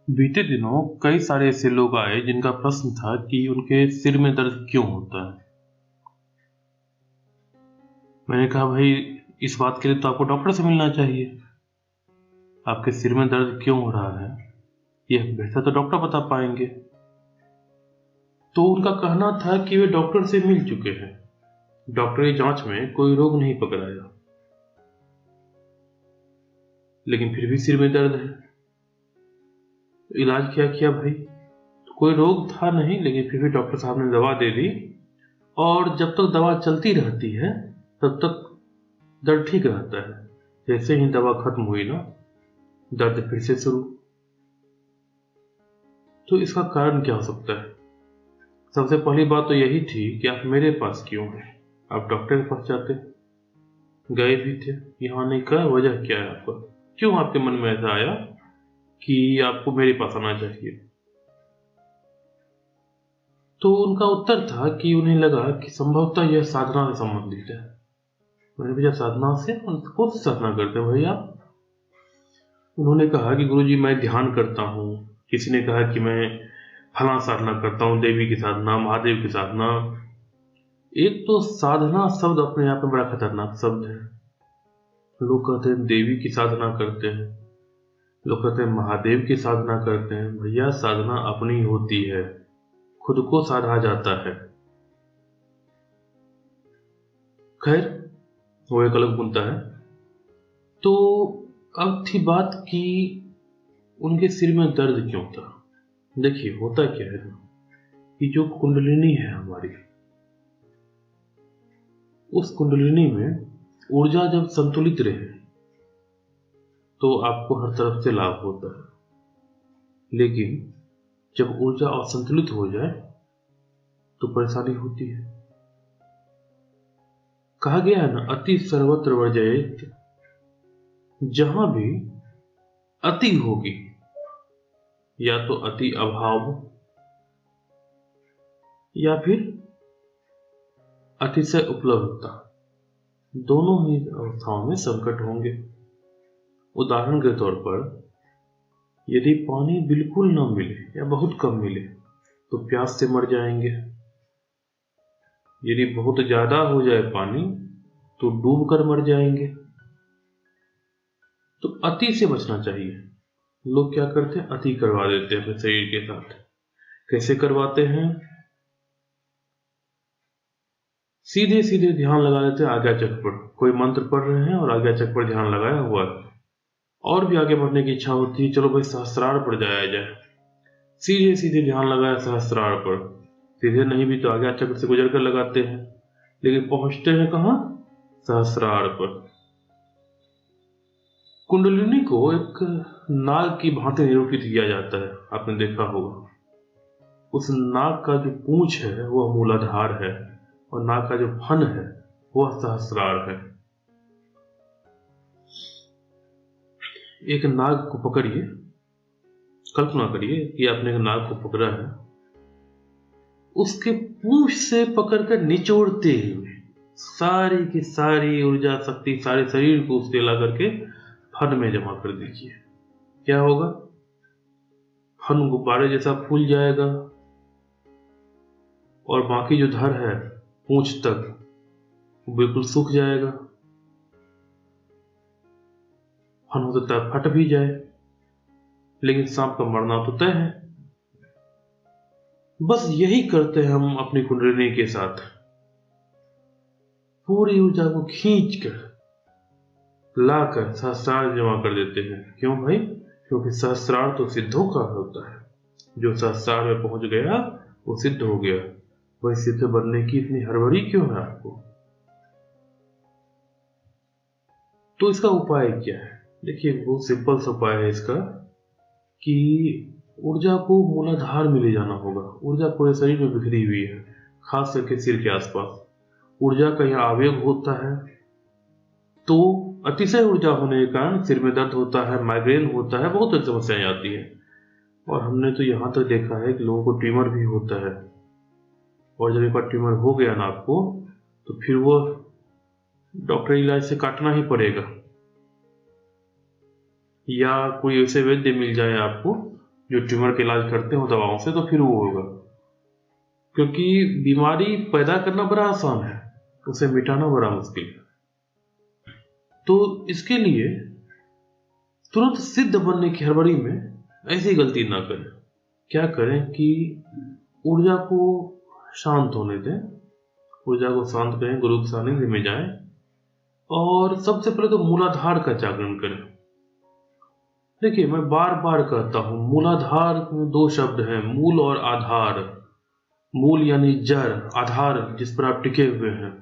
बीते दिनों कई सारे ऐसे लोग आए जिनका प्रश्न था कि उनके सिर में दर्द क्यों होता है। मैंने कहा भाई, इस बात के लिए तो आपको डॉक्टर से मिलना चाहिए। आपके सिर में दर्द क्यों हो रहा है यह बेहतर तो डॉक्टर बता पाएंगे। तो उनका कहना था कि वे डॉक्टर से मिल चुके हैं, डॉक्टरी जांच में कोई रोग नहीं पकड़ाया, लेकिन फिर भी सिर में दर्द है। तो इलाज क्या किया भाई? तो कोई रोग था नहीं, लेकिन फिर भी डॉक्टर साहब ने दवा दे दी, और जब तक दवा चलती रहती है तब तक दर्द ठीक रहता है। जैसे ही दवा खत्म हुई ना, दर्द फिर से शुरू। तो इसका कारण क्या हो सकता है? सबसे पहली बात तो यही थी कि आप मेरे पास क्यों हैं? आप डॉक्टर के पास जाते, गए भी थे, यहाँ आने का वजह क्या है आपका? क्यों आपके मन में ऐसा आया कि आपको मेरे पास आना चाहिए? तो उनका उत्तर था कि उन्हें लगा कि संभवतः यह साधना से संबंधित है। मैंने पूछा, साधना से? कौन सी साधना करते हैं भाई आप? उन्होंने कहा कि गुरुजी मैं ध्यान करता हूँ। किसी ने कहा कि मैं फलां साधना करता हूँ, देवी की साधना, महादेव की साधना। एक तो साधना शब्द अपने आप में बड़ा खतरनाक शब्द है। लोग कहते हैं देवी की साधना करते हैं, लोग कहते हैं महादेव की साधना करते हैं। भैया, साधना अपनी होती है, खुद को साधा जाता है। खैर, वो एक अलग मुद्दा है। तो अब थी बात कि उनके सिर में दर्द क्यों था। देखिए, होता क्या है ना, कि जो कुंडलिनी है हमारी, उस कुंडलिनी में ऊर्जा जब संतुलित रहे तो आपको हर तरफ से लाभ होता है, लेकिन जब ऊर्जा असंतुलित हो जाए तो परेशानी होती है। कहा गया है ना, अति सर्वत्र वर्जयेत। जहां भी अति होगी, या तो अति अभाव या फिर अतिशय उपलब्धता, दोनों ही अवस्थाओं में संकट होंगे। उदाहरण के तौर पर, यदि पानी बिल्कुल न मिले या बहुत कम मिले तो प्यास से मर जाएंगे। यदि बहुत ज्यादा हो जाए पानी तो डूब कर मर जाएंगे। तो अति से बचना चाहिए। लोग क्या करते हैं, अति करवा देते हैं अपने शरीर के साथ। कैसे करवाते हैं? सीधे सीधे ध्यान लगा देते हैं आज्ञा चक्र पर। कोई मंत्र पढ़ रहे हैं और आज्ञा चक्र पर ध्यान लगाया हुआ है, और भी आगे बढ़ने की इच्छा होती है, चलो भाई सहस्त्रार पर जाया जाए। सीधे सीधे ध्यान लगाया सहस्त्रार पर। सीधे नहीं भी तो आज्ञा चक्र से गुजर कर लगाते हैं, लेकिन पहुंचते हैं कहां? सहस्त्रार पर। कुंडलिनी को एक नाग की भांति निरूपित किया जाता है, आपने देखा होगा। उस नाग का जो पूंछ है वह मूलाधार है, और नाग का जो फन है वह सहस्रार है। एक नाग को पकड़िए, कल्पना करिए कि आपने एक नाग को पकड़ा है। उसके पूंछ से पकड़कर निचोड़ते हुए सारी की सारी ऊर्जा शक्ति सारे शरीर को उससे ला करके फन में जमा कर दीजिए। क्या होगा? फन गुब्बारे जैसा फूल जाएगा, और बाकी जो धड़ है पूंछ तक वो बिल्कुल सूख जाएगा। फन हो सकता है फट भी जाए, लेकिन सांप का मरना तो तय है। बस यही करते हैं हम अपनी कुंडलिनी के साथ। पूरी ऊर्जा को खींच कर लाकर सहस्रार जमा कर देते हैं। क्यों भाई? क्योंकि सहस्रार तो सिद्धों का होता है। जो सहस्रार में पहुंच गया वो सिद्ध हो गया। वही सिद्ध बनने की इतनी हड़बड़ी क्यों है आपको? तो इसका उपाय क्या है? देखिए, बहुत सिंपल सा उपाय है इसका, कि ऊर्जा को मूलाधार में ले जाना होगा। ऊर्जा पूरे शरीर में बिखरी हुई है, खास करके सिर के आसपास। ऊर्जा का यहाँ आवेग होता है, तो अतिशय ऊर्जा होने के कारण सिर में दर्द होता है, माइग्रेन होता है, बहुत सारी समस्याएं आती हैं। और हमने तो यहाँ तक देखा है कि लोगों को ट्यूमर भी होता है, और जब एक बार ट्यूमर हो गया ना आपको, तो फिर वो डॉक्टरी इलाज से काटना ही पड़ेगा, या कोई ऐसे वैद्य मिल जाए आपको जो ट्यूमर का इलाज करते हो दवाओं से, तो फिर वो होगा। क्योंकि बीमारी पैदा करना बड़ा आसान है, उसे मिटाना बड़ा मुश्किल है। तो इसके लिए तुरंत सिद्ध बनने की हड़बड़ी में ऐसी गलती ना करें। क्या करें कि ऊर्जा को शांत होने दें, ऊर्जा को शांत करें, गुरु के सानिध्य में जाएं और सबसे पहले तो मूलाधार का जागरण करें। देखिए, मैं बार बार कहता हूं, मूलाधार में दो शब्द हैं, मूल और आधार। मूल यानी जड़, आधार जिस पर आप टिके हुए हैं।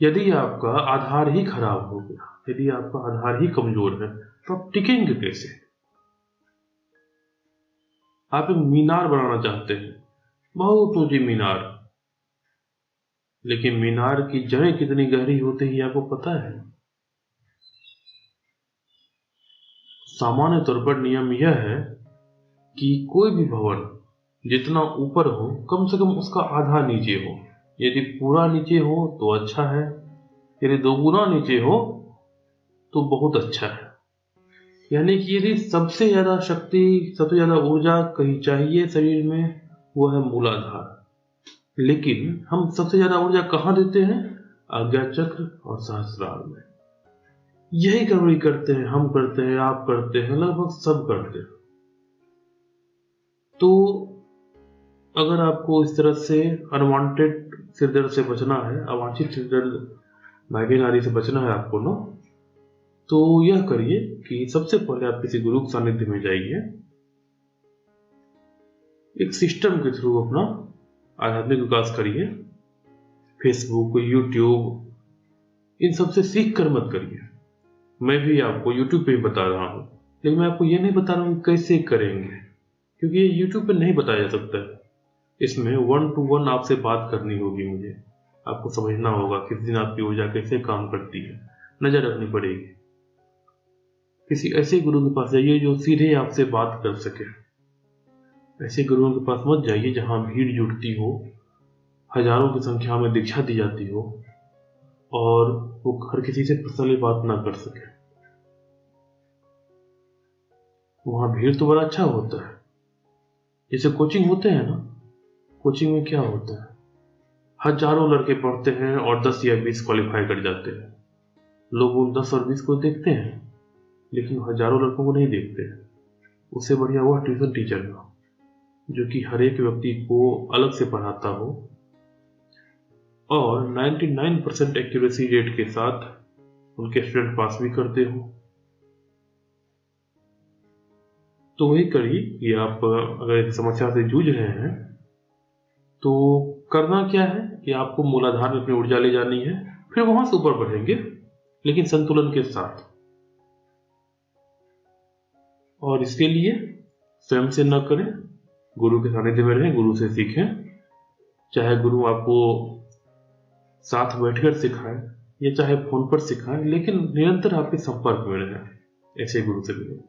यदि आपका आधार ही खराब हो गया, यदि आपका आधार ही कमजोर है, तो आप टिकेंगे कैसे? आप एक मीनार बनाना चाहते हैं, बहुत ऊंची मीनार, लेकिन मीनार की जड़ें कितनी गहरी होती है आपको पता है? सामान्य तौर पर नियम यह है कि कोई भी भवन जितना ऊपर हो, कम से कम उसका आधा नीचे हो। यदि पूरा नीचे हो तो अच्छा है, यदि दोगुना नीचे हो तो बहुत अच्छा है। यानी कि यदि सबसे ज्यादा शक्ति, सबसे ज्यादा ऊर्जा कहीं चाहिए शरीर में, वो है मूलाधार। लेकिन हम सबसे ज्यादा ऊर्जा कहाँ देते हैं? आज्ञा चक्र और सहस्रार में। यही गड़बड़ी करते हैं, हम करते हैं, आप करते हैं, लगभग सब करते हैं। तो अगर आपको इस तरह से अनवांटेड सिरदर्द से बचना है, अवांछित सिरदर्द, माइग्रेन आदि से बचना है आपको ना, तो यह करिए कि सबसे पहले आप किसी गुरु के सानिध्य में जाइए। एक सिस्टम के थ्रू अपना आध्यात्मिक विकास करिए। फेसबुक, यूट्यूब, इन सबसे सीख कर मत करिए। मैं भी आपको यूट्यूब पे बता रहा हूँ, लेकिन मैं आपको ये नहीं बता रहा हूँ कैसे करेंगे, क्योंकि ये यूट्यूब पे नहीं बताया जा सकता है। इसमें 1 to 1 आपसे बात करनी होगी मुझे, आपको समझना होगा किस दिन आपकी ऊर्जा कैसे काम करती है, नजर रखनी पड़ेगी। किसी ऐसे गुरु के पास जाइए जो सीधे आपसे बात कर सके। ऐसे गुरुओं के पास मत जाइए जहां भीड़ जुटती हो, हजारों की संख्या में दीक्षा दी जाती हो और वो हर किसी से पर्सनली बात ना कर सके। वहां भीड़ तो बड़ा अच्छा होता है। जैसे कोचिंग होते हैं ना, कोचिंग में क्या होता है, हजारों लड़के पढ़ते हैं और 10 या 20 क्वालिफाई कर जाते हैं। लोग उन 10 और 20 को देखते हैं, लेकिन हजारों लड़कों को नहीं देखते हैं। उससे बढ़िया वह ट्यूशन टीचर है जो कि हर एक व्यक्ति को अलग से पढ़ाता हो और 99% एक्यूरेसी रेट के साथ उनके स्टूडेंट पास भी करते हो। तो वही करिए कि आप अगर इस समस्या से जूझ रहे हैं तो करना क्या है कि आपको मूलाधार में अपनी ऊर्जा ले जानी है, फिर वहां से ऊपर बढ़ेंगे, लेकिन संतुलन के साथ। और इसके लिए स्वयं से न करें, गुरु के सानिध्य में रहें, गुरु से सीखें। चाहे गुरु आपको साथ बैठकर सिखाएं या चाहे फोन पर सिखाएं, लेकिन निरंतर आपके संपर्क में रहें, ऐसे गुरु से मिलें।